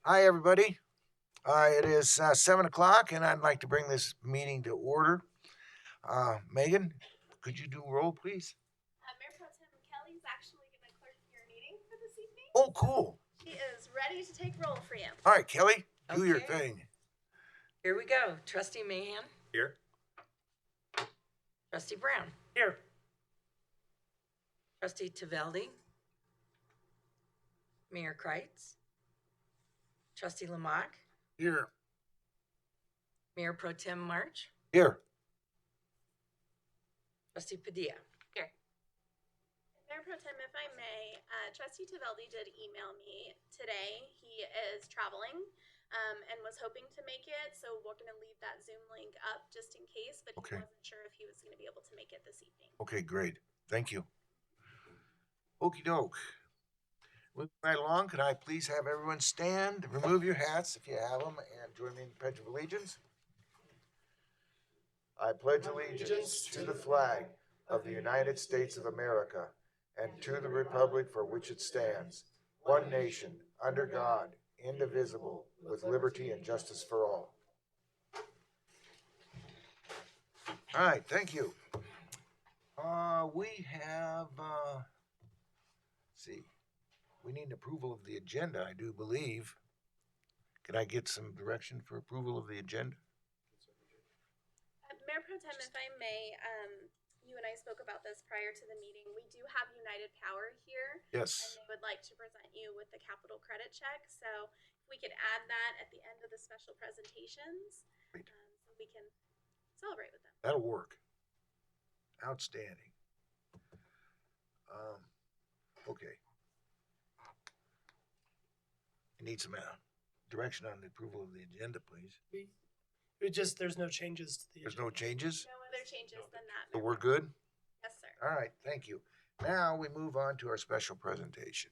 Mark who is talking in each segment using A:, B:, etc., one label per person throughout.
A: Hi, everybody. It is 7 o'clock, and I'd like to bring this meeting to order. Megan, could you do roll, please?
B: Mayor Pro Tem Kelly's actually going to clerk your meeting for this evening.
A: Oh, cool.
B: She is ready to take roll for you.
A: All right, Kelly, do your
C: Okay.
A: thing.
C: Here we go. Trustee Mahan.
A: Here.
C: Trustee Brown.
A: Here.
C: Trustee Tavelli. Mayor Kreitz. Trustee Lamach.
A: Here.
C: Mayor Pro Tem March.
A: Here.
C: Trustee Padilla.
B: Mayor Pro Tem, if I may, Trustee Tavelli did email me today. He is traveling and was hoping to make it, so we're going to leave that Zoom link up just in case, but
A: Okay.
B: he wasn't sure if he was going to be able to make it this evening.
A: Okay, great. Thank you. Okie doke. Moving right along, could I please have everyone stand, remove your hats if you have them, and join me in the Pledge of Allegiance? I pledge allegiance to the flag of the United States of America and to the republic for which it stands, one nation, under God, indivisible, with liberty and justice for all. All right, thank you. We have, see, we need approval of the agenda, I do believe. Can I get some direction for approval of the agenda?
B: Mayor Pro Tem, if I may, you and I spoke about this prior to the meeting. We do have United Power here.
A: Yes.
B: And they would like to present you with the capital credit check. So if we could add that at the end of the special presentations,
A: Great.
B: so we can celebrate with them.
A: That'll work. Outstanding. Okay. I need some direction on the approval of the agenda, please.
D: There's no changes to the.
A: There's no changes,
B: No other changes than that.
A: so
B: Mayor
A: we're
B: Pro Tem.
A: good?
B: Yes, sir.
A: All right, thank you. Now we move on to our special presentation.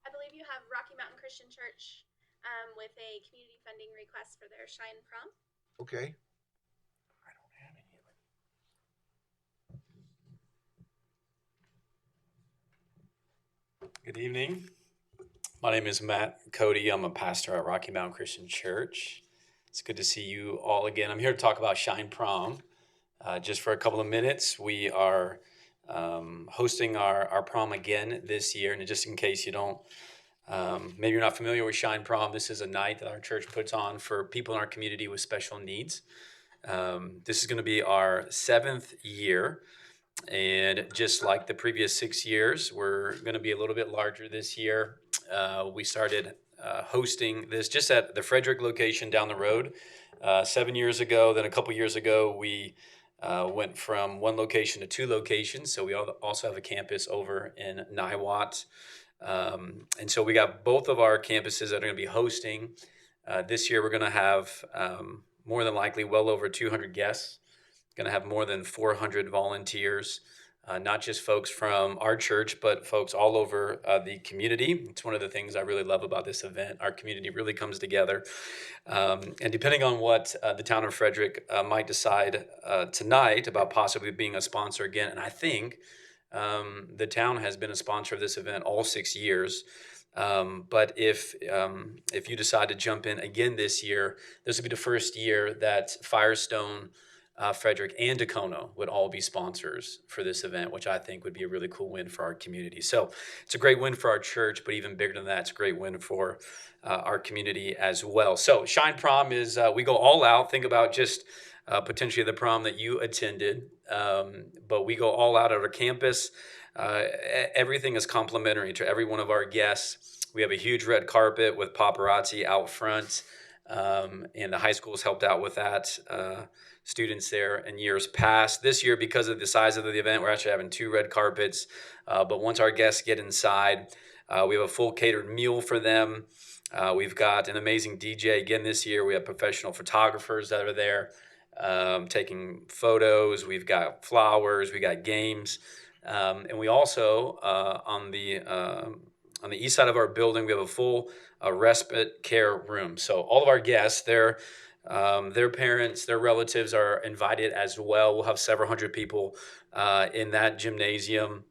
B: I believe you have Rocky Mountain Christian Church with a community funding request for their Shine Prom.
A: Okay. I don't have any of it.
E: Good evening. My name is Matt Cody. I'm a pastor at Rocky Mountain Christian Church. It's good to see you all again. I'm here to talk about Shine Prom. Just for a couple of minutes, we are hosting our prom again this year. And just in case you don't, maybe you're not familiar with Shine Prom, this is a night that our church puts on for people in our community with special needs. This is going to be our 7th year. And just like the previous 6 years, we're going to be a little bit larger this year. We started hosting this just at the Frederick location down the road 7 years ago. Then a couple years ago, we went from one location to 2 locations. So we also have a campus over in Niwot. And so we got both of our campuses that are going to be hosting. This year, we're going to have more than likely well over 200 guests. Going to have more than 400 volunteers, not just folks from our church, but folks all over the community. It's one of the things I really love about this event. Our community really comes together. And depending on what the town of Frederick might decide tonight about possibly being a sponsor again, and I think the town has been a sponsor of this event all 6 years. But if you decide to jump in again this year, this will be the first year that Firestone, Frederick, and Dacono would all be sponsors for this event, which I think would be a really cool win for our community. So it's a great win for our church, but even bigger than that, it's a great win for our community as well. So Shine Prom is, we go all out. Think about just potentially the prom that you attended, but we go all out at our campus. Everything is complimentary to every one of our guests. We have a huge red carpet with paparazzi out front, and the high school's helped out with that. Students there in years past. This year, because of the size of the event, we're actually having 2 red carpets. But once our guests get inside, we have a full catered meal for them. We've got an amazing DJ again this year. We have professional photographers that are there taking photos. We've got flowers. We got games. And we also, on the east side of our building, we have a full respite care room. So all of our guests, their parents, their relatives are invited as well. We'll have several hundred people in that gymnasium.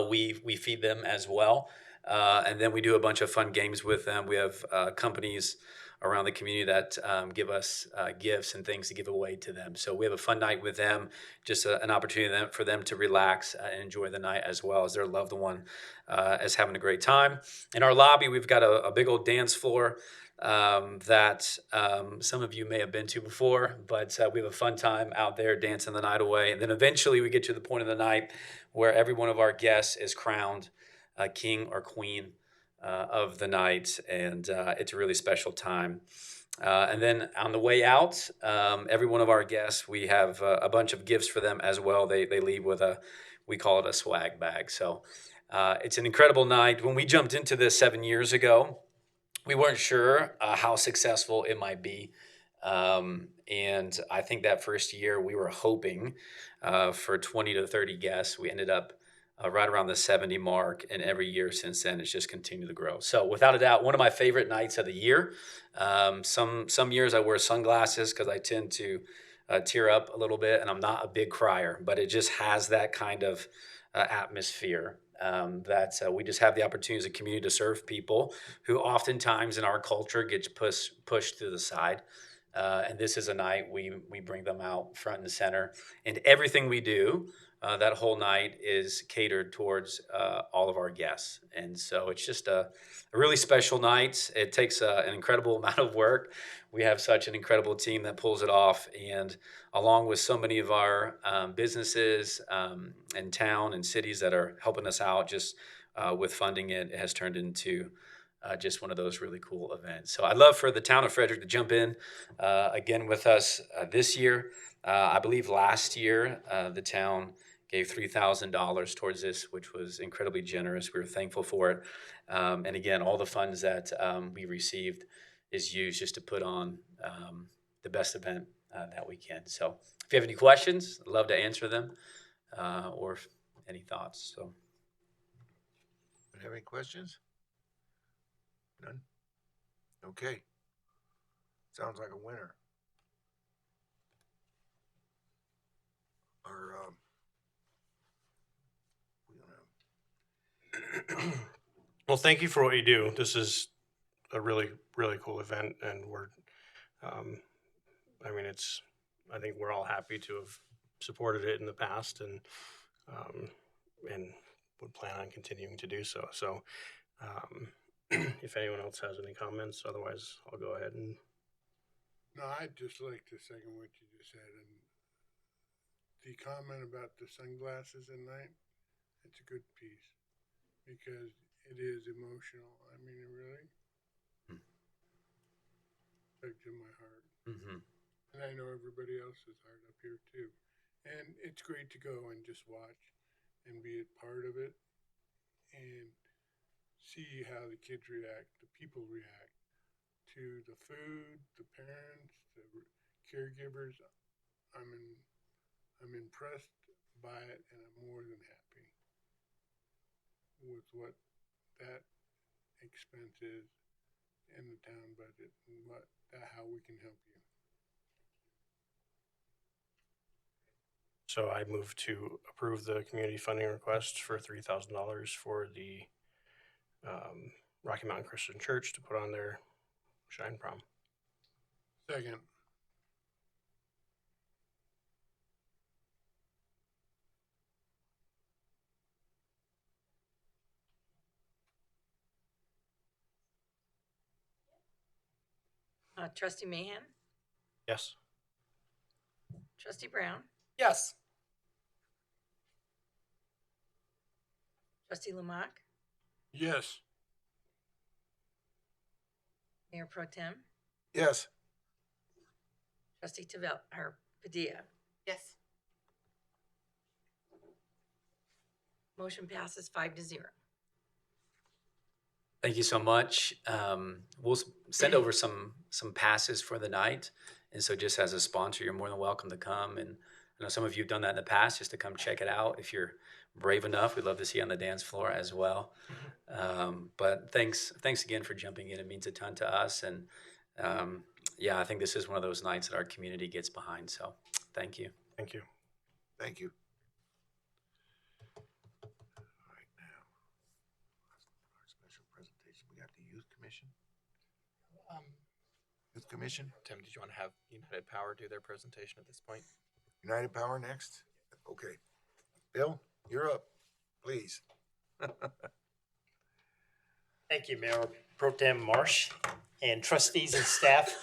E: We feed them as well. And then we do a bunch of fun games with them. We have companies around the community that give us gifts and things to give away to them. So we have a fun night with them, just an opportunity for them to relax and enjoy the night as well as their loved one is having a great time. In our lobby, we've got a big old dance floor that some of you may have been to before, but we have a fun time out there dancing the night away. And then eventually we get to the point of the night where every one of our guests is crowned king or queen of the night, and it's a really special time. And then on the way out, every one of our guests, we have a bunch of gifts for them as well. They leave with we call it a swag bag. So it's an incredible night. When we jumped into this 7 years ago, we weren't sure how successful it might be. And I think that first year we were hoping for 20 to 30 guests. We ended up right around the 70 mark, and every year since then it's just continued to grow. So without a doubt, one of my favorite nights of the year. Some years I wear sunglasses because I tend to tear up a little bit, and I'm not a big crier, but it just has that kind of atmosphere that we just have the opportunity as a community to serve people who oftentimes in our culture gets pushed to the side. And this is a night we bring them out front and center, and everything we do that whole night is catered towards all of our guests. And so it's just a really special night. It takes an incredible amount of work. We have such an incredible team that pulls it off. And along with so many of our businesses in town and cities that are helping us out just with funding it, it has turned into just one of those really cool events. So I'd love for the town of Frederick to jump in again with us this year. I believe last year the town gave $3,000 towards this, which was incredibly generous. We were thankful for it. And again, all the funds that we received is used just to put on the best event that we can. So if you have any questions, I'd love to answer them or any thoughts. So.
A: Have any questions? None? Okay. Sounds like a winner. Our,
D: Well, thank you for what you do. This is a really, really cool event, and I think we're all happy to have supported it in the past, and would plan on continuing to do so. So, if anyone else has any comments, otherwise I'll go ahead and.
F: No, I'd just like to second what you just said, and the comment about the sunglasses at night, it's a good piece, because it is emotional. I mean, it really tugged to my heart.
E: Mm-hmm.
F: And I know everybody else's heart up here too. And it's great to go and just watch and be a part of it and see how the kids react, the people react to the food, the parents, the caregivers. I'm impressed by it, and I'm more than happy with what that expense is in the town budget and how we can help you.
D: So I move to approve the community funding request for $3,000 for the Rocky Mountain Christian Church to put on their Shine Prom.
F: Second.
C: Trustee Mahan,
D: Yes.
C: Trustee Brown,
D: Yes.
C: Trustee Lamach,
F: Yes.
C: Mayor Pro Tem,
A: yes.
C: Trustee Padilla.
G: Yes.
C: Motion passes 5-0.
E: Thank you so much. We'll send over some passes for the night. And so just as a sponsor, you're more than welcome to come. And I know some of you have done that in the past, just to come check it out. If you're brave enough, we'd love to see you on the dance floor as well. But thanks again for jumping in. It means a ton to us. And I think this is one of those nights that our community gets behind. So thank you.
D: Thank you.
A: Thank you. All right, now. We got the Youth Commission. Youth Commission,
G: Tim, did you want to have United Power do their presentation at this point?
A: United Power next. Okay. Bill, you're up, please.
H: Thank you, Mayor Pro Tem Marsh and trustees and staff.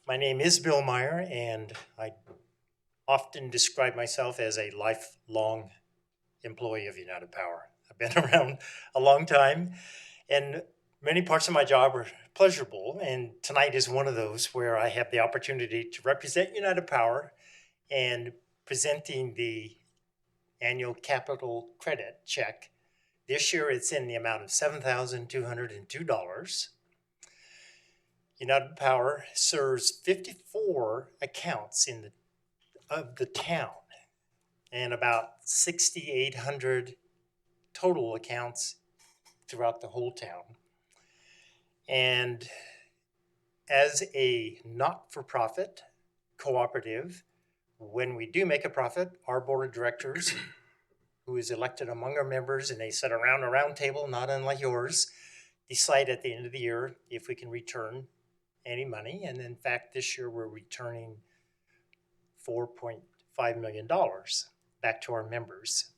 H: My name is Bill Meyer, and I often describe myself as a lifelong employee of United Power. I've been around a long time, and many parts of my job are pleasurable, and tonight is one of those where I have the opportunity to represent United Power and presenting the annual capital credit check. This year it's in the amount of $7,202. United Power serves 54 accounts of the town and about 6,800 total accounts throughout the whole town. And as a not-for-profit cooperative, when we do make a profit, our board of directors, who is elected among our members, and they sit around a round table, not unlike yours, decide at the end of the year if we can return any money. And in fact, this year we're returning $4.5 million back to our members.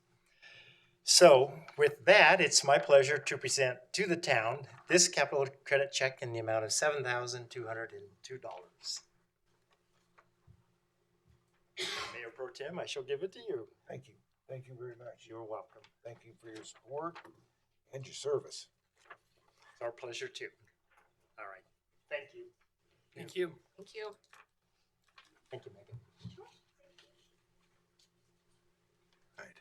H: So with that, it's my pleasure to present to the town this capital credit check in the amount of $7,202. Mayor Pro Tem, I shall give it to you.
A: Thank you. Thank you very much.
H: You're welcome.
A: Thank you for your support and your service.
H: It's our pleasure too. All right. Thank you.
C: Thank you. Thank you.
H: Thank you, Megan.
A: Right.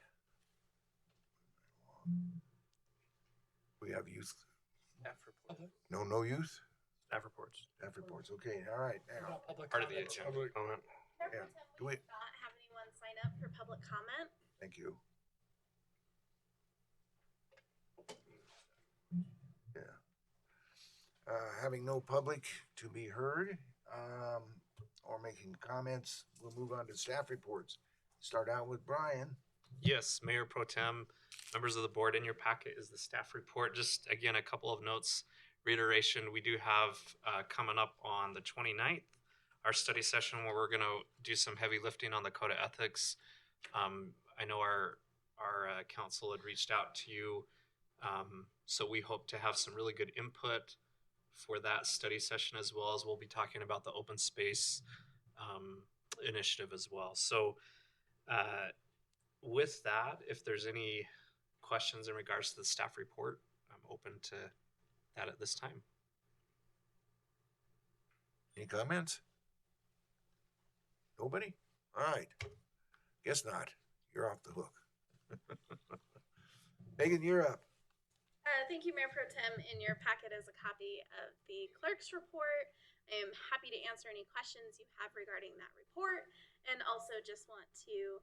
A: We have youth.
G: Staff report.
A: No youth?
D: Staff reports.
A: Staff reports. Okay, all right. Now,
G: Part of the agenda.
F: Public,
D: Comment.
B: Mayor
A: Yeah.
B: Pro Tem,
A: Do
B: we
A: we-
B: did not have anyone sign up for public comment.
A: thank you. Yeah. Having no public to be heard, or making comments, we'll move on to staff reports. Start out with Brian.
G: Yes, Mayor Pro Tem, members of the board, in your packet is the staff report. Just again, a couple of notes, reiteration, we do have coming up on the 29th, our study session where we're going to do some heavy lifting on the code of ethics. I know our council had reached out to you, so we hope to have some really good input for that study session, as well as we'll be talking about the open space initiative as well. So with that, if there's any questions in regards to the staff report, I'm open to that at this time.
A: Any comments? Nobody? All right. Guess not. You're off the hook. Megan, you're up.
B: Thank you, Mayor Pro Tem. In your packet is a copy of the clerk's report. I am happy to answer any questions you have regarding that report, and also just want to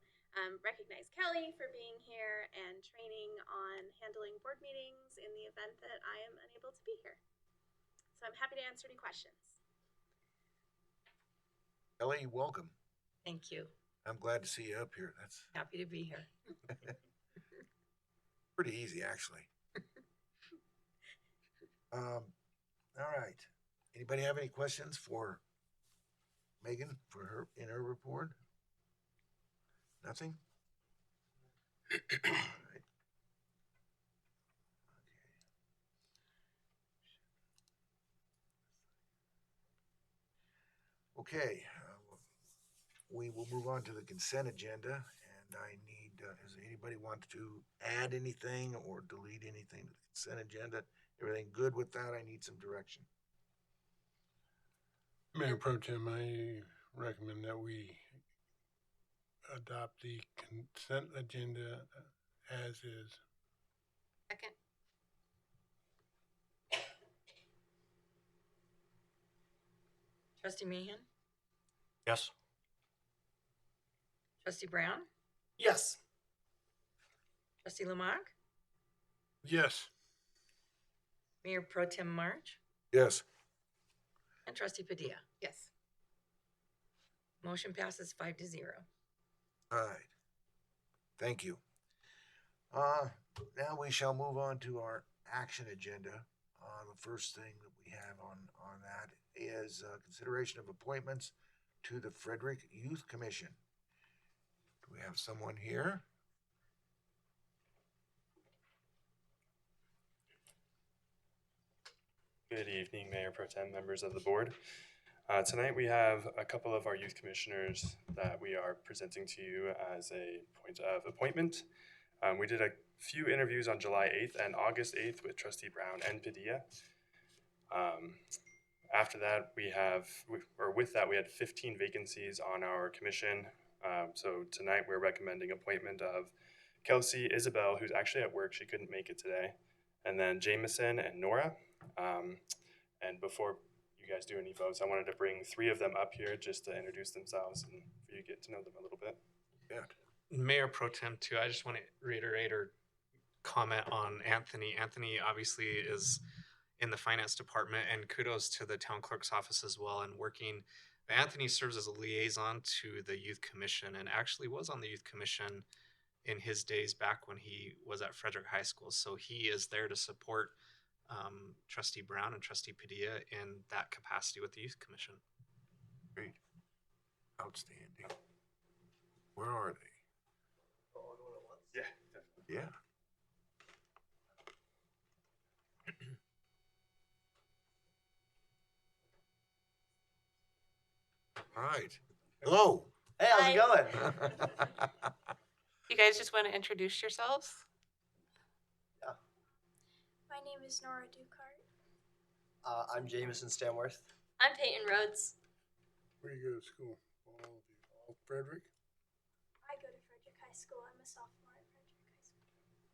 B: recognize Kelly for being here and training on handling board meetings in the event that I am unable to be here. So I'm happy to answer any questions.
A: Ellie, welcome.
C: Thank you.
A: I'm glad to see you up here. That's
C: Happy to be here.
A: pretty easy, actually. All right. Anybody have any questions for Megan for her in her report? Nothing? All right. Okay, we will move on to the consent agenda, and I need, does anybody want to add anything or delete anything to the consent agenda? Everything good with that? I need some direction.
F: Mayor Pro Tem, I recommend that we adopt the consent agenda as is.
C: Second. Trustee Meehan?
D: Yes.
C: Trustee Brown?
H: Yes.
C: Trustee Lamont?
F: Yes.
C: Mayor Pro Tem March?
A: Yes.
C: And Trustee Padilla?
I: Yes.
C: Motion passes 5-0.
A: All right. Thank you. Now we shall move on to our action agenda. The first thing that we have on that is consideration of appointments to the Frederick Youth Commission. Do we have someone here?
I: Good evening, Mayor Pro Tem, members of the board. Tonight we have a couple of our youth commissioners that we are presenting to you as a point of appointment. We did a few interviews on July 8th and August 8th with Trustee Brown and Padilla. After that, with that, we had 15 vacancies on our commission. So tonight we're recommending appointment of Kelsey Isabel, who's actually at work. She couldn't make it today. And then Jameson and Nora. And before you guys do any votes, I wanted to bring 3 of them up here just to introduce themselves and for you to get to know them a little bit.
A: Yeah.
G: Mayor Pro Tem too, I just want to reiterate or comment on Anthony. Anthony obviously is in the finance department, and kudos to the town clerk's office as well and working. Anthony serves as a liaison to the youth commission and actually was on the youth commission in his days back when he was at Frederick High School. So he is there to support Trustee Brown and Trustee Padilla in that capacity with the youth commission.
A: Great. Outstanding. Where are they?
I: Yeah.
A: Yeah. All right. Hello.
J: Hey, how's it going?
K: You guys just want to introduce yourselves?
L: My name is Nora Dukart.
J: I'm Jameson Stanworth.
L: I'm Peyton Rhodes.
F: Where you go to school? All of you. All Frederick?
L: I go to Frederick High School. I'm a sophomore at Frederick High School.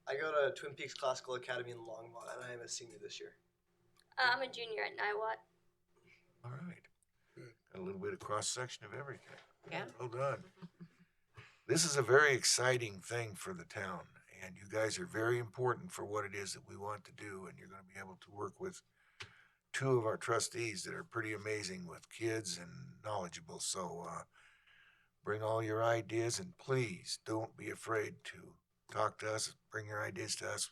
J: I go to Twin Peaks Classical Academy in Longmont, and I am a senior this year.
L: I'm a junior at Niwot.
A: All right.
F: Good.
A: Got a little bit of cross-section of everything.
K: Yeah.
A: Well done. This is a very exciting thing for the town, and you guys are very important for what it is that we want to do, and you're going to be able to work with 2 of our trustees that are pretty amazing with kids and knowledgeable. So bring all your ideas, and please don't be afraid to talk to us. Bring your ideas to us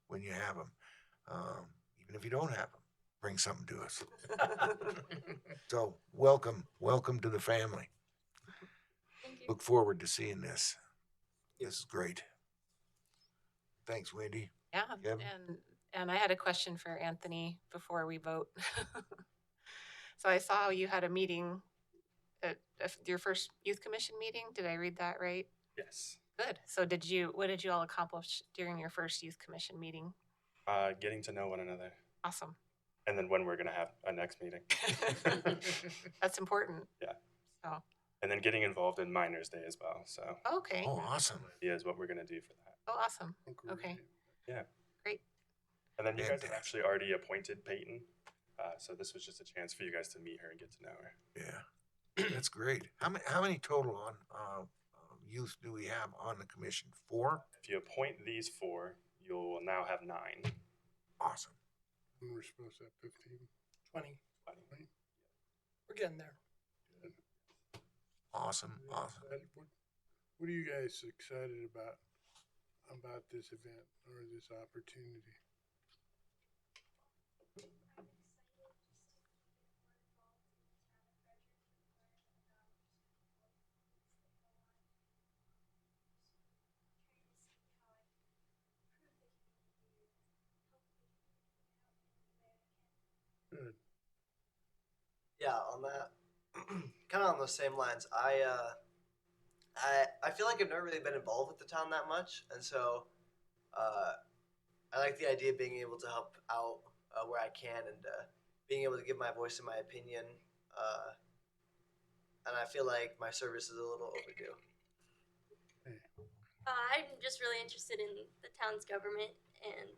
A: when you have them. Even if you don't have them, bring something to us. So welcome to the family.
L: Thank you.
A: Look forward to seeing this. This is great. Thanks, Wendy.
K: Yeah.
A: Kevin?
K: And I had a question for Anthony before we vote. So I saw you had a meeting at your first youth commission meeting. Did I read that right?
I: Yes.
K: Good. So what did you all accomplish during your first youth commission meeting?
I: Getting to know one another.
K: Awesome.
I: And then when we're going to have a next meeting.
K: That's important.
I: Yeah.
K: So,
I: And then getting involved in Miners Day as well. So
K: okay.
A: Oh, awesome.
I: yeah, is what we're going to do for that.
K: Oh, awesome.
F: Oh, great.
K: Okay.
I: Yeah.
K: Great.
I: And then you guys have
A: Fantastic.
I: actually already appointed Peyton. So this was just a chance for you guys to meet her and get to know her.
A: Yeah, that's great. How many total on youth do we have on the commission? 4?
I: If you appoint these 4, you'll now have 9.
A: Awesome.
F: And we're supposed to have 15.
M: 20.
F: 20.
M: We're getting there.
F: Good.
A: Awesome.
F: What are you guys excited about this event or this opportunity? Good.
J: Yeah, on that, kind of on those same lines. I feel like I've never really been involved with the town that much, and so I like the idea of being able to help out where I can and being able to give my voice and my opinion. And I feel like my service is a little overdue.
L: I'm just really interested in the town's government and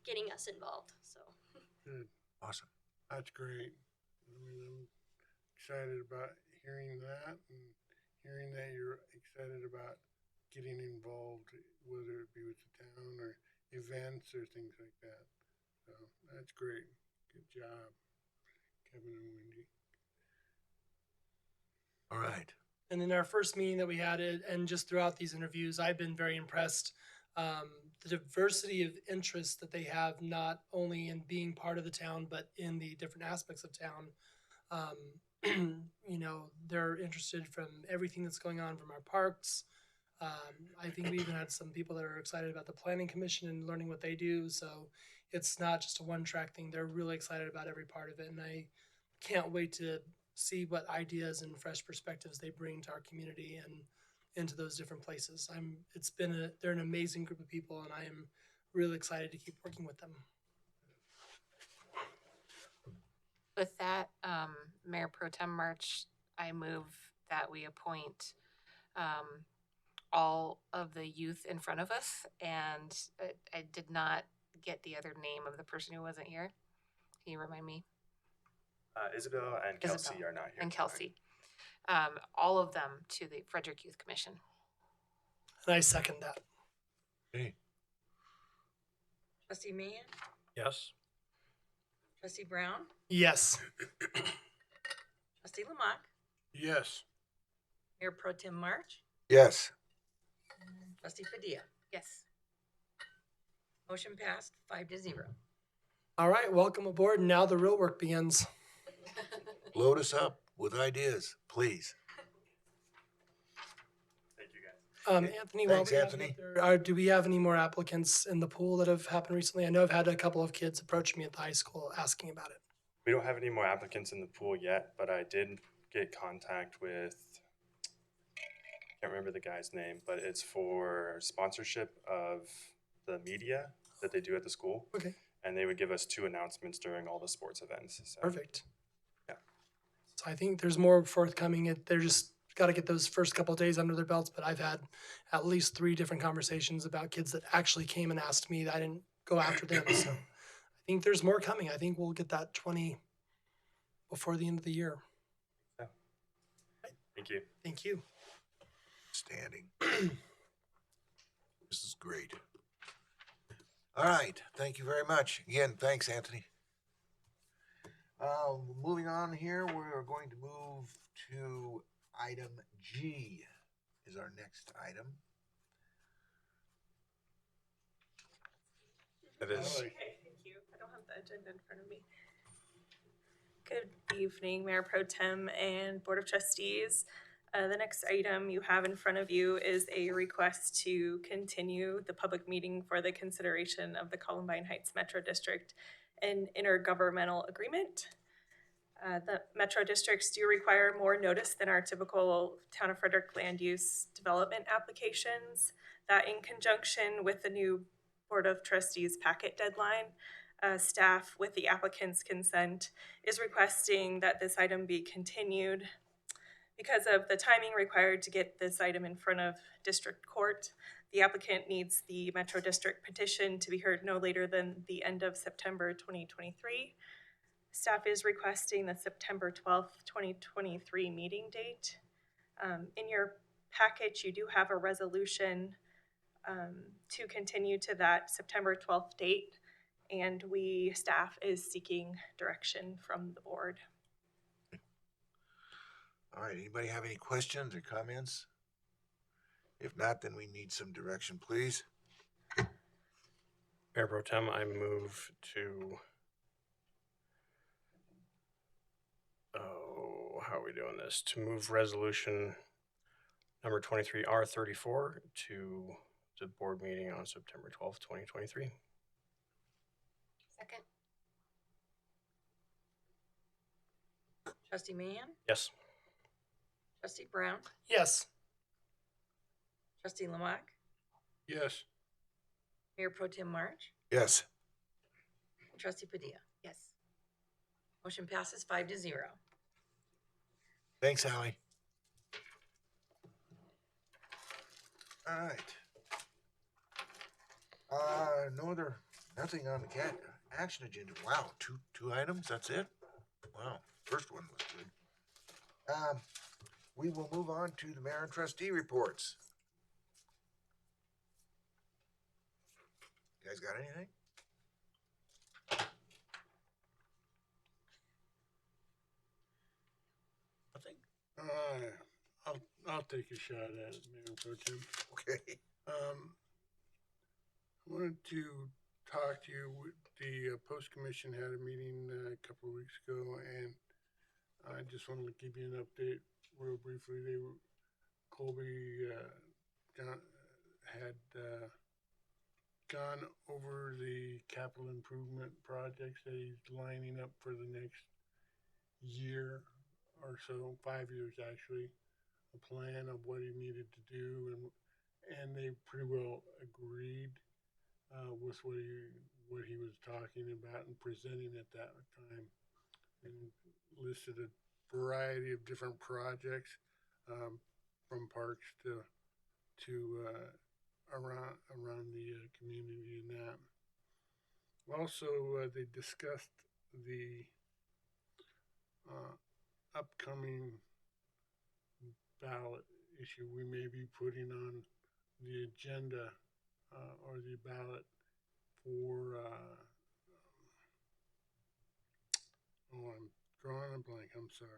L: getting us involved. So.
F: Good.
A: Awesome.
F: That's great. I mean, I'm excited about hearing that and hearing that you're excited about getting involved, whether it be with the town or events or things like that. So that's great. Good job, Kevin and Wendy.
A: All right.
M: And in our first meeting that we had, and just throughout these interviews, I've been very impressed the diversity of interests that they have, not only in being part of the town, but in the different aspects of town. You know, they're interested from everything that's going on from our parks. I think we even had some people that are excited about the planning commission and learning what they do. So it's not just a one-track thing. They're really excited about every part of it. And I can't wait to see what ideas and fresh perspectives they bring to our community and into those different places. They're an amazing group of people, and I am really excited to keep working with them.
K: With that, Mayor Pro Tem March, I move that we appoint all of the youth in front of us. And I did not get the other name of the person who wasn't here. Can you remind me?
I: Isabel and Kelsey
K: Isabel
I: are not here.
K: And
I: tonight.
K: Kelsey. All of them to the Frederick Youth Commission.
M: And I second that.
A: Okay.
C: Trustee Mahan?
D: Yes.
C: Trustee Brown?
M: Yes.
C: Trustee Lamont?
F: Yes.
C: Mayor Pro Tem March?
A: Yes.
C: And Trustee Padilla?
K: Yes.
C: Motion passed 5-0.
M: All right, welcome aboard. Now the real work begins.
A: Load us up with ideas, please.
I: Thank you, guys.
M: Anthony, while
A: Thanks,
M: we have you
A: Anthony.
M: up there, do we have any more applicants in the pool that have happened recently? I know I've had a couple of kids approach me at the high school asking about it.
I: We don't have any more applicants in the pool yet, but I did get contact with, can't remember the guy's name, but it's for sponsorship of the media that they do at the school.
M: Okay,
I: And they would give us 2 announcements during all the sports events. So,
M: perfect.
I: Yeah.
M: So I think there's more forthcoming. They're just got to get those first couple of days under their belts. But I've had at least 3 different conversations about kids that actually came and asked me. I didn't go after them. So I think there's more coming. I think we'll get that 20 before the end of the year.
I: Thank you.
M: Thank you.
A: Standing. This is great. All right, thank you very much. Again, thanks, Anthony. Moving on here, we're going to move to item G is our next item. It is.
N: Okay, thank you. I don't have the agenda in front of me. Good evening, Mayor Pro Tem and Board of Trustees. The next item you have in front of you is a request to continue the public meeting for the consideration of the Columbine Heights Metro District and intergovernmental agreement. The Metro Districts do require more notice than our typical Town of Frederick land use development applications. That in conjunction with the new Board of Trustees packet deadline, staff, with the applicant's consent, is requesting that this item be continued. Because of the timing required to get this item in front of district court, the applicant needs the Metro District petition to be heard no later than the end of September 2023. Staff is requesting the September 12th, 2023 meeting date. In your package, you do have a resolution to continue to that September 12th date, and staff is seeking direction from the board.
A: All right, anybody have any questions or comments? If not, then we need some direction, please.
D: Mayor Pro Tem, I move to, how are we doing this? To move resolution number 23R34 to the board meeting on September 12th, 2023.
K: Second.
C: Trustee Mahan?
D: Yes.
C: Trustee Brown?
M: Yes.
C: Trustee Lamont?
F: Yes.
C: Mayor Pro Tem March?
A: Yes.
C: And Trustee Padilla?
K: Yes.
C: Motion passes 5-0.
A: Thanks, Howie. All right. Nothing on the action agenda. Wow, two items, that's it? Wow, first one was good. We will move on to the mayor and trustee reports. You guys got anything? Nothing?
F: I'll take a shot at it, Mayor Pro Tem.
A: Okay.
F: Wanted to talk to you. The Post Commission had a meeting a couple of weeks ago, and I just wanted to give you an update real briefly. Colby had gone over the capital improvement projects that he's lining up for the next year or so, 5 years actually, a plan of what he needed to do, and they pretty well agreed with what he was talking about and presenting at that time, and listed a variety of different projects, from parks to around the community and that. Also, they discussed the upcoming ballot issue we may be putting on the agenda or the ballot for I'm drawing a blank, I'm sorry.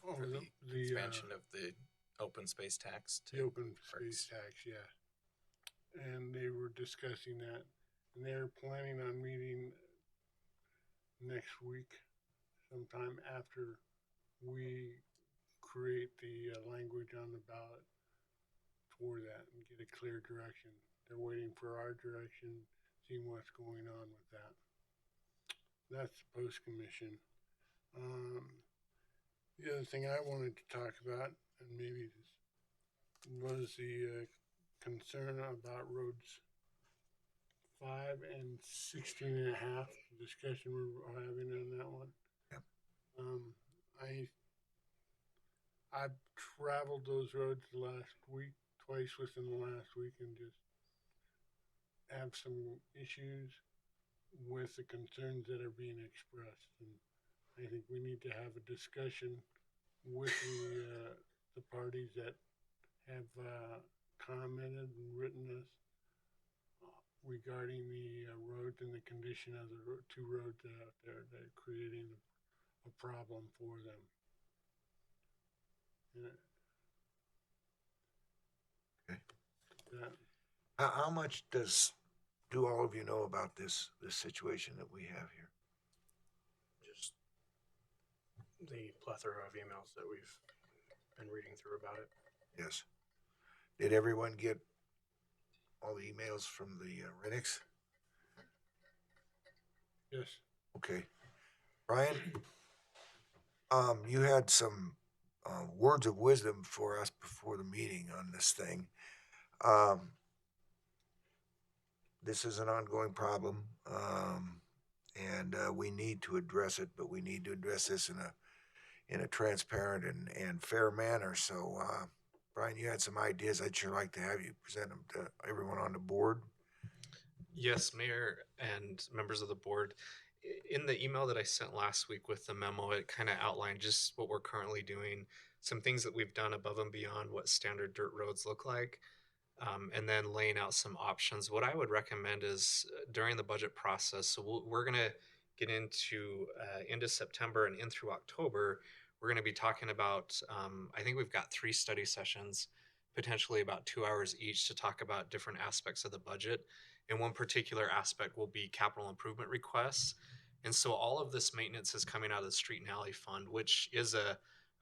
O: For the expansion of the open space tax to
F: The open
O: parks.
F: space tax, yeah. And they were discussing that, and they're planning on meeting next week, sometime after we create the language on the ballot for that and get a clear direction. They're waiting for our direction, seeing what's going on with that. That's the Post Commission. The other thing I wanted to talk about, and maybe this was the concern about roads 5 and 16 and a half, the discussion we're having on that one.
A: Yep.
F: I've traveled those roads the last week, twice within the last week, and just have some issues with the concerns that are being expressed. And I think we need to have a discussion with the parties that have commented and written us regarding the roads and the condition of the two roads out there that are creating a problem for them.
A: Okay.
F: That,
A: How much do all of you know about this situation that we have here?
D: Just the plethora of emails that we've been reading through about it.
A: Yes. Did everyone get all the emails from the Renix?
F: yes.
A: Okay. Brian, you had some words of wisdom for us before the meeting on this thing. This is an ongoing problem, and we need to address it, but we need to address this in a transparent and fair manner. So, Brian, you had some ideas. I'd sure like to have you present them to everyone on the board.
G: Yes, Mayor and members of the board. In the email that I sent last week with the memo, it kind of outlined just what we're currently doing, some things that we've done above and beyond what standard dirt roads look like, and then laying out some options. What I would recommend is during the budget process, so we're going to get into September and in through October, we're going to be talking about, I think we've got 3 study sessions, potentially about 2 hours each, to talk about different aspects of the budget. And one particular aspect will be capital improvement requests. And so all of this maintenance is coming out of the Street and Alley Fund, which is a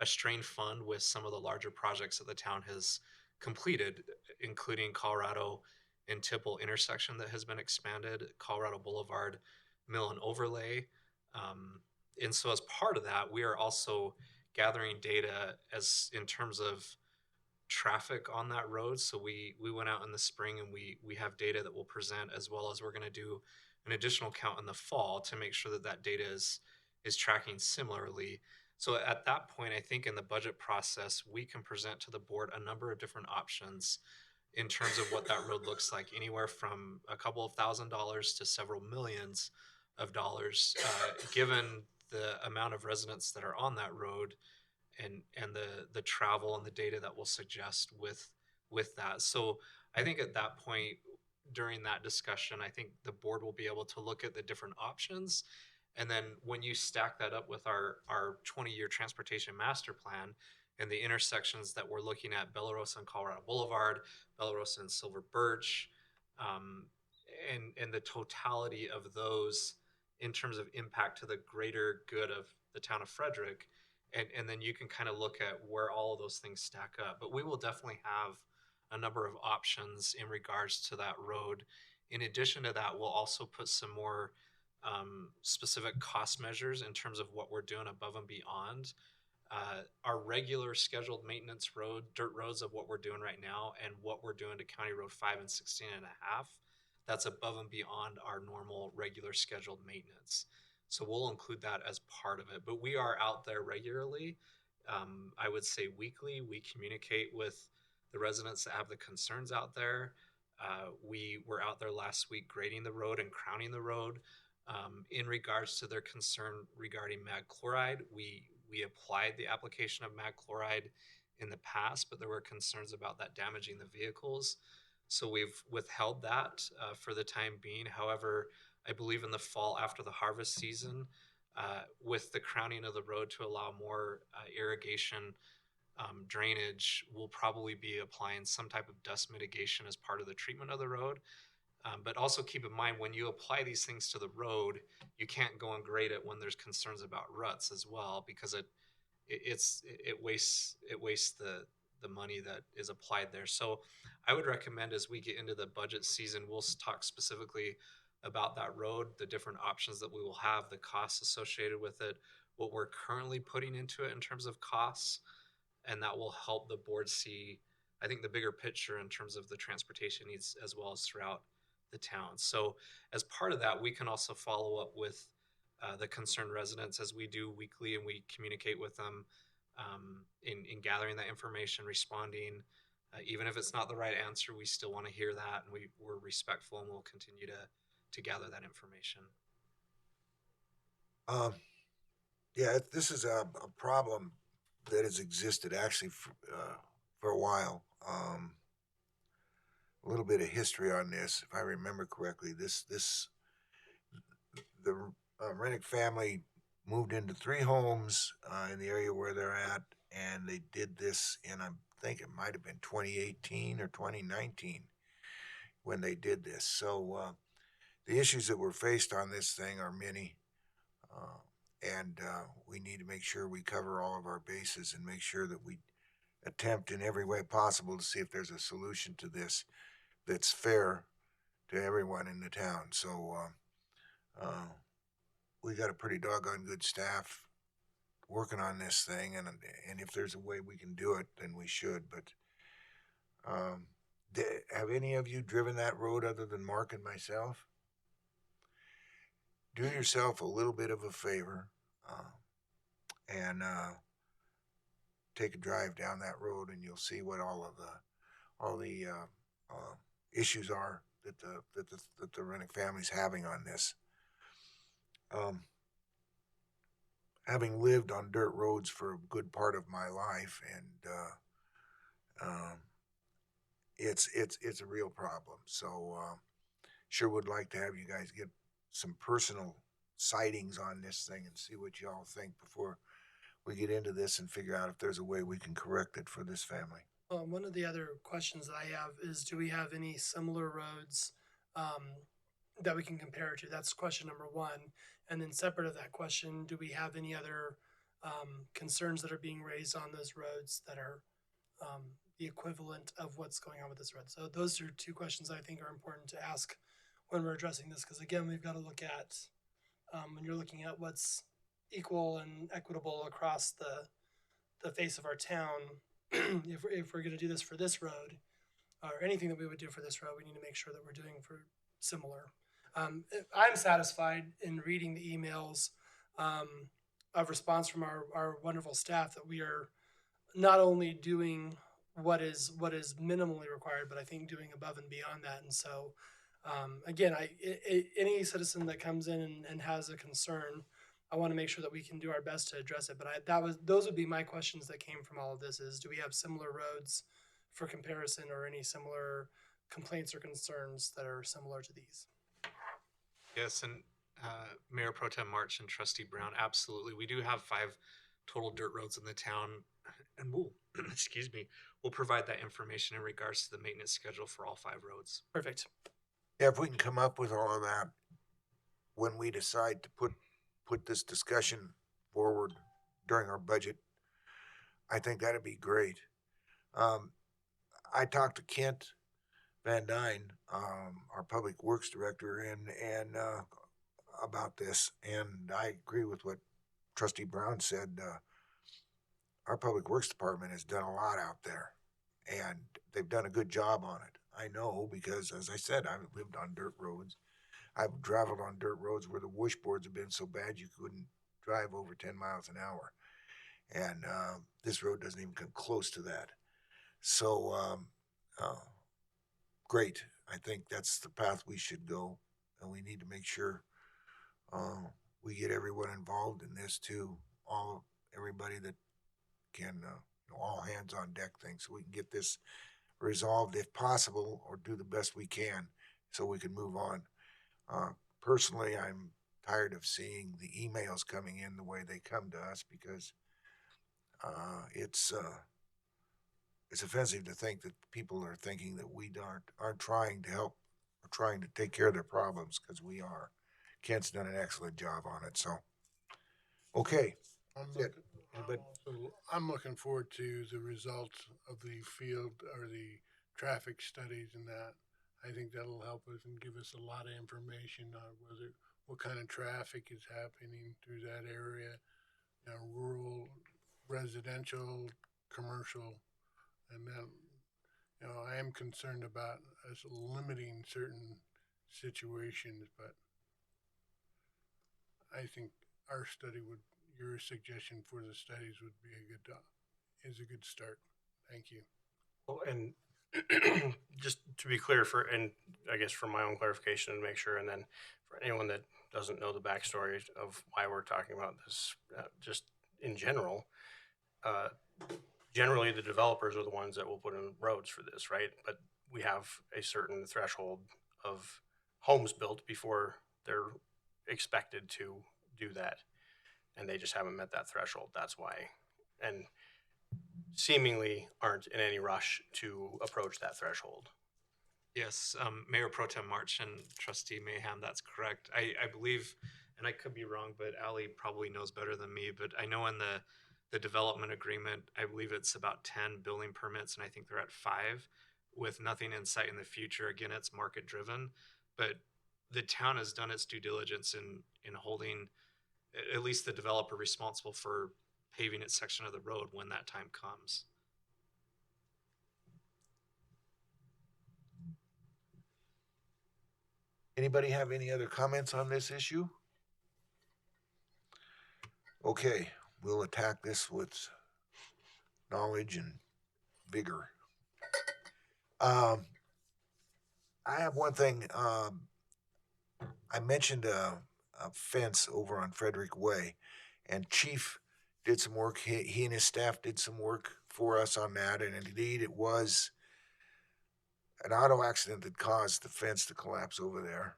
G: strained fund with some of the larger projects that the town has completed, including Colorado and Tipple intersection that has been expanded, Colorado Boulevard Mill and Overlay. And so as part of that, we are also gathering data as in terms of traffic on that road. So we went out in the spring and we have data that we'll present, as well as we're going to do an additional count in the fall to make sure that that data is tracking similarly. So at that point, I think in the budget process, we can present to the board a number of different options in terms of what that road looks like, anywhere from a couple of $1,000s to several millions of dollars, given the amount of residents that are on that road and the travel and the data that will suggest with that. So I think at that point, during that discussion, I think the board will be able to look at the different options. And then when you stack that up with our 20-year transportation master plan, and the intersections that we're looking at, Bellarosa and Colorado Boulevard, Bellarosa and Silver Birch, and the totality of those in terms of impact to the greater good of the town of Frederick. And then you can kind of look at where all of those things stack up. But we will definitely have a number of options in regards to that road. In addition to that, we'll also put some more specific cost measures in terms of what we're doing above and beyond our regular scheduled maintenance dirt roads of what we're doing right now and what we're doing to County Road 5 and 16 and a half. That's above and beyond our normal regular scheduled maintenance. So we'll include that as part of it. But we are out there regularly. I would say weekly. We communicate with the residents that have the concerns out there. We were out there last week grading the road and crowning the road. In regards to their concern regarding mag chloride, we applied the application of mag chloride in the past, but there were concerns about that damaging the vehicles. So we've withheld that for the time being. However, I believe in the fall after the harvest season, with the crowning of the road to allow more irrigation drainage, we'll probably be applying some type of dust mitigation as part of the treatment of the road. But also keep in mind, when you apply these things to the road, you can't go and grade it when there's concerns about ruts as well, because it wastes the money that is applied there. So I would recommend, as we get into the budget season, we'll talk specifically about that road, the different options that we will have, the costs associated with it, what we're currently putting into it in terms of costs, and that will help the board see, I think, the bigger picture in terms of the transportation needs as well as throughout the town. So as part of that, we can also follow up with the concerned residents as we do weekly, and we communicate with them in gathering that information, responding. Even if it's not the right answer, we still want to hear that, and we're respectful, and we'll continue to gather that information.
A: Yeah, this is a problem that has existed actually for a while. A little bit of history on this, if I remember correctly. The Rennick family moved into 3 homes in the area where they're at, and they did this in, I think it might have been 2018 or 2019 when they did this. So the issues that were faced on this thing are many, and we need to make sure we cover all of our bases and make sure that we attempt in every way possible to see if there's a solution to this that's fair to everyone in the town. So we got a pretty doggone good staff working on this thing, and if there's a way we can do it, then we should. But have any of you driven that road other than Mark and myself? Do yourself a little bit of a favor and take a drive down that road, and you'll see what all the issues are that the Rennick family's having on this. Having lived on dirt roads for a good part of my life, and it's a real problem. So sure would like to have you guys get some personal sightings on this thing and see what you all think before we get into this and figure out if there's a way we can correct it for this family.
M: One of the other questions that I have is, do we have any similar roads that we can compare to? That's question number 1. And then separate of that question, do we have any other concerns that are being raised on those roads that are the equivalent of what's going on with this road? So those are 2 questions I think are important to ask when we're addressing this, because again, we've got to look at, when you're looking at what's equal and equitable across the face of our town, if we're going to do this for this road, or anything that we would do for this road, we need to make sure that we're doing for similar. I'm satisfied in reading the emails of response from our wonderful staff that we are not only doing what is minimally required, but I think doing above and beyond that. And so, again, any citizen that comes in and has a concern, I want to make sure that we can do our best to address it. But those would be my questions that came from all of this: is do we have similar roads for comparison, or any similar complaints or concerns that are similar to these?
G: Yes, and Mayor Pro Tem March and Trustee Brown, absolutely. We do have 5 total dirt roads in the town. and we'll, excuse me, we'll provide that information in regards to the maintenance schedule for all 5 roads.
D: Perfect.
A: Yeah, if we can come up with all of that when we decide to put this discussion forward during our budget, I think that'd be great. I talked to Kent Van Dyne, our Public Works Director, and about this, and I agree with what Trustee Brown said. Our Public Works Department has done a lot out there, and they've done a good job on it. I know because, as I said, I've lived on dirt roads. I've traveled on dirt roads where the washboards have been so bad you couldn't drive over 10 miles an hour. And this road doesn't even come close to that. So, great. I think that's the path we should go. And we need to make sure we get everyone involved in this too. Everybody that can, all hands on deck thing, so we can get this resolved if possible, or do the best we can so we can move on. Personally, I'm tired of seeing the emails coming in the way they come to us, because it's offensive to think that people are thinking that we aren't trying to help or trying to take care of their problems, because we are. Kent's done an excellent job on it. So, okay.
F: I'm looking forward to the results of the field or the traffic studies and that. I think that'll help us and give us a lot of information on what kind of traffic is happening through that area, rural, residential, commercial, and then, I am concerned about us limiting certain situations, but I think your suggestion for the studies would be is a good start. Thank you.
D: Well, and just to be clear, and I guess for my own clarification and make sure, and then for anyone that doesn't know the backstory of why we're talking about this, just in general, generally the developers are the ones that will put in roads for this, right? But we have a certain threshold of homes built before they're expected to do that, and they just haven't met that threshold. That's why, and seemingly aren't in any rush to approach that threshold.
G: Yes, Mayor Pro Tem March and Trustee Mayhem, that's correct. I believe, and I could be wrong, but Ali probably knows better than me, but I know in the development agreement, I believe it's about 10 building permits, and I think they're at 5 with nothing in sight in the future. Again, it's market driven, but the town has done its due diligence in holding at least the developer responsible for paving its section of the road when that time comes.
A: Anybody have any other comments on this issue? Okay, we'll attack this with knowledge and vigor. I have one thing. I mentioned a fence over on Frederick Way, and Chief did some work. He and his staff did some work for us on that, and indeed it was an auto accident that caused the fence to collapse over there.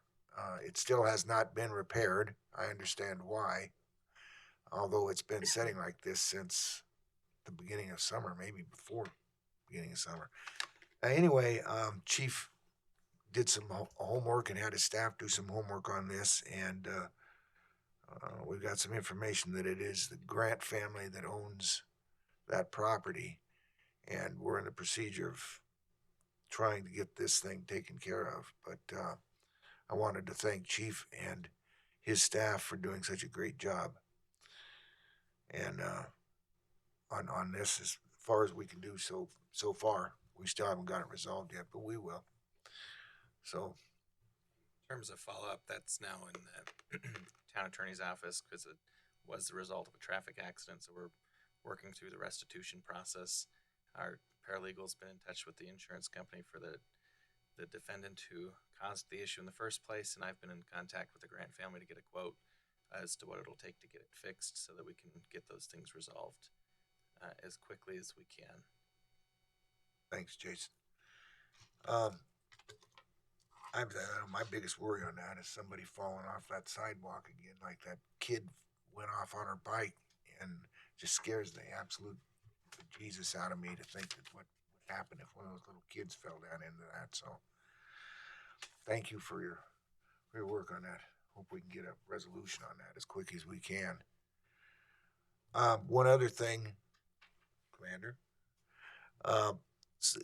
A: It still has not been repaired. I understand why, although it's been setting like this since the beginning of summer, maybe before the beginning of summer. Anyway, Chief did some homework and had his staff do some homework on this, and we've got some information that it is the Grant family that owns that property, and we're in the procedure of trying to get this thing taken care of. But I wanted to thank Chief and his staff for doing such a great job, and on this, as far as we can do so far. We still haven't got it resolved yet, but we will. So,
O: in terms of follow-up, that's now in the town attorney's office because it was the result of a traffic accident. So we're working through the restitution process. Our paralegal's been in touch with the insurance company for the defendant who caused the issue in the first place, and I've been in contact with the Grant family to get a quote as to what it'll take to get it fixed so that we can get those things resolved as quickly as we can.
A: Thanks, Jason. My biggest worry on that is somebody falling off that sidewalk again, like that kid went off on her bike, and just scares the absolute the Jesus out of me to think that what would happen if one of those little kids fell down into that. So thank you for your work on that. Hope we can get a resolution on that as quick as we can. One other thing, Commander,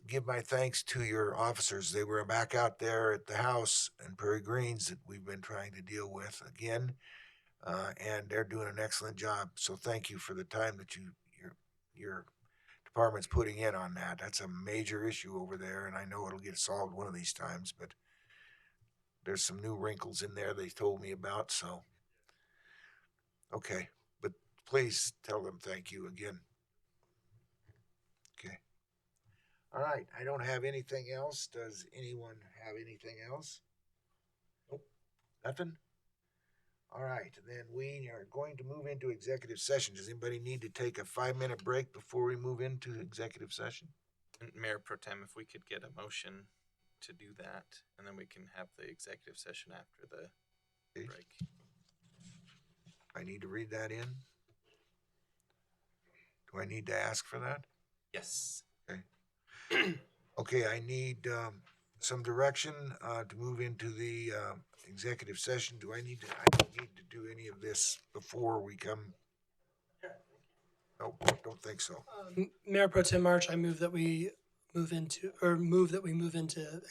A: give my thanks to your officers. They were back out there at the house in Prairie Greens that we've been trying to deal with again, and they're doing an excellent job. So thank you for the time that your department's putting in on that. That's a major issue over there, and I know it'll get solved one of these times, but there's some new wrinkles in there they told me about, so. Okay, but please tell them thank you again. Okay. All right, I don't have anything else. Does anyone have anything else? Nope. Nothing? All right, then we are going to move into executive session. Does anybody need to take a 5-minute break before we move into executive session?
O: And Mayor Pro Tem, if we could get a motion to do that, and then we can have the executive session after the break.
A: I need to read that in? Do I need to ask for that?
O: Yes.
A: Okay. Okay, I need some direction to move into the executive session. I don't need to do any of this before we come? Nope, don't think so.
M: Mayor Pro Tem March, I move that we move into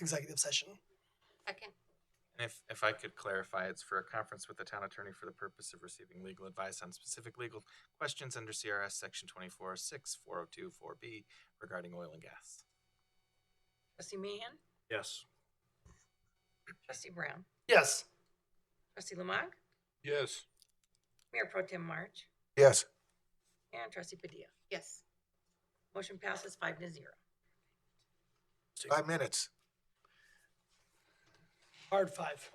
M: executive session.
K: Second.
O: And if I could clarify, it's for a conference with the town attorney for the purpose of receiving legal advice on specific legal questions under CRS section 24-6-4024B regarding oil and gas.
C: Trustee Mahan?
D: Yes.
C: Trustee Brown?
M: Yes.
C: Trustee Lamont?
F: Yes.
C: Mayor Pro Tem March?
A: Yes.
C: And Trustee Padilla?
K: Yes.
C: Motion passes 5-0.
A: 5 minutes.
M: Hard five.